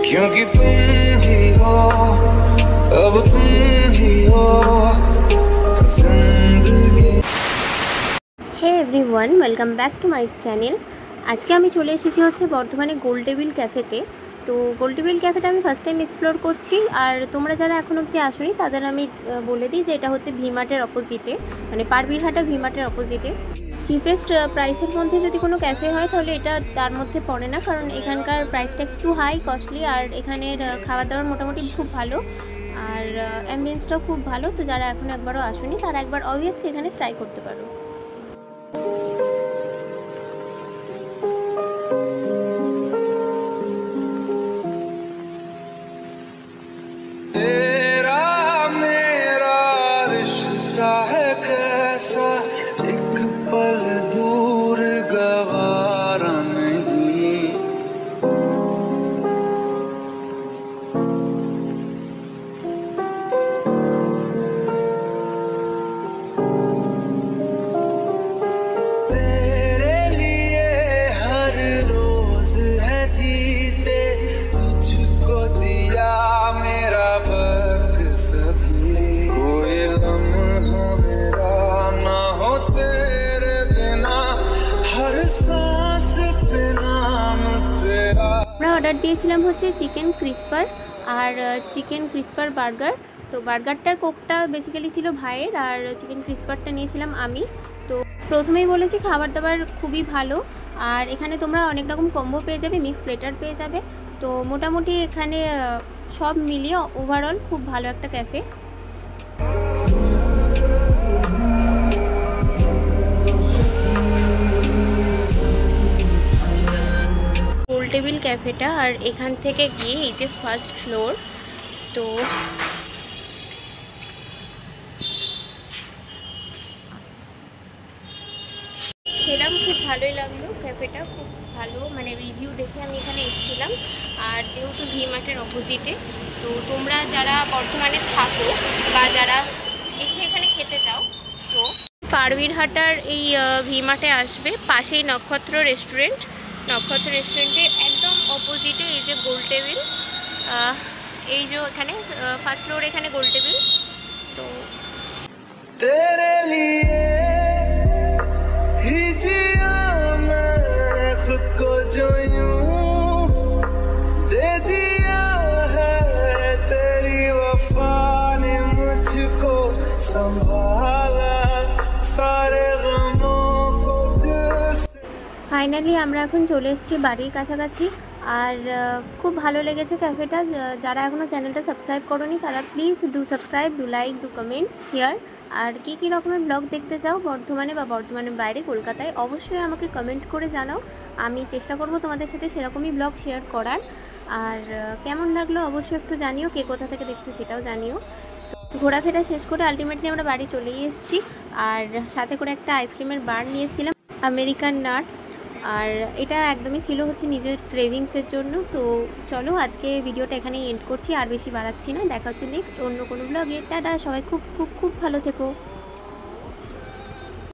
क्योंकि तुम ही हो, अब तुम ही हो जिंदगी। Hey everyone, welcome back to my channel. आज के আমি চলে এসেছি হচ্ছে বর্ধমানে গোল টেবিল ক্যাফেতে। তো গোল টেবিল ক্যাফেটা আমি ফার্স্ট টাইম এক্সপ্লোর করছি। আর তোমরা যারা এখন অবধি আসোনি তাদের আমি বলে দিই যে এটা হচ্ছে ভিমার্টের অপোজিটে, মানে পারবীরহাটা ভিমার্টের অপোজিটে। চিপেস্ট প্রাইসের মধ্যে যদি কোনো ক্যাফে হয় তাহলে এটা তার মধ্যে পড়ে না, কারণ এখানকার প্রাইসটা একটু হাই কস্টলি। আর এখানের খাবার দাবার মোটামুটি খুব ভালো, আর অ্যাম্বিয়েন্সটাও খুব ভালো। তো যারা এখনও একবারও আসোনি তারা একবার অবভিয়াসলি এখানে ট্রাই করতে পারো। तेरा मेरा रिश्ता है कैसा, एक पल दूर गवारा नहीं। तेरे लिए हर रोज है जीते, तुझको दिया मेरा वक्त सभी। कोई लम्हा मेरा ना हो तेरे बिना, हर सांस पे नाम तेरा। আমরা অর্ডার দিয়েছিলাম হচ্ছে চিকেন ক্রিস্পার আর চিকেন ক্রিস্পার বার্গার। তো বার্গারটার কোকটা বেসিক্যালি ছিল ভাইয়ের, আর চিকেন ক্রিস্পারটা নিয়েছিলাম আমি। তো প্রথমেই বলেছি খাবার দাবার খুবই ভালো, আর এখানে তোমরা অনেক রকম কম্বো পেয়ে যাবে, মিক্স প্লেটার পেয়ে যাবে। তো মোটামুটি এখানে সব মিলিয়ে ওভারঅল খুব ভালো একটা ক্যাফে। গোল টেবিল ক্যাফেটা, আর এখান থেকে গিয়ে এই যে ফার্স্ট ফ্লোর। তো খেলাম, খুব ভালোই লাগলো ক্যাফেটা, খুব ভালো। মানে রিভিউ দেখে আমি এখানে এসেছিলাম, আর যেহেতু ভিমার্টের অপোজিটে, তো তোমরা যারা বর্তমানে থাকো বা যারা এসে এখানে খেতে চাও তো পারবীরহাটার এই ভিমার্টে আসবে। পাশেই নক্ষত্র রেস্টুরেন্ট, নক্ষত্র রেস্টুরেন্টে একদম অপোজিটে এই যে গোল টেবিল। এই যে এখানে ফার্স্ট ফ্লোর, এখানে গোল টেবিল। তো तेरे लिए ही जिया मैं खुद को, जो यूं दे दिया है तेरी वफा ने मुझको संभाला, सारे गमों को दिल से। ফাইনালি আমরা এখন চলে এসেছি বাড়ির কাছাকাছি, আর খুব ভালো লেগেছে ক্যাফেটা। যারা এখনও চ্যানেলটা সাবস্ক্রাইব করোনি তারা please do subscribe, do like, do comment, share. আর কী রকমের ব্লগ দেখতে চাও বর্ধমানে বা বর্ধমানের বাইরে কলকাতায়, অবশ্যই আমাকে কমেন্ট করে জানাও। আমি চেষ্টা করব তোমাদের সাথে সেরকমই ব্লগ শেয়ার করার। আর কেমন লাগলো অবশ্যই একটু জানিও, কে কোথা থেকে দেখছো সেটাও জানিও। ঘোরাফেরা শেষ করে আলটিমেটলি আমরা বাড়ি চলেই এসেছি, আর সাথে করে একটা আইসক্রিমের বার নিয়েছিলাম, আমেরিকান নাটস। আর এটা একদমই ছিল হচ্ছে নিজের ক্রেভিংসের জন্য। তো চলো আজকে ভিডিওটা এখানেই এন্ড করছি, আর বেশি বাড়াচ্ছি না। দেখা হচ্ছে নেক্সট অন্য কোনো ব্লগে। টাটা, সবাই খুব খুব খুব ভালো থেকো।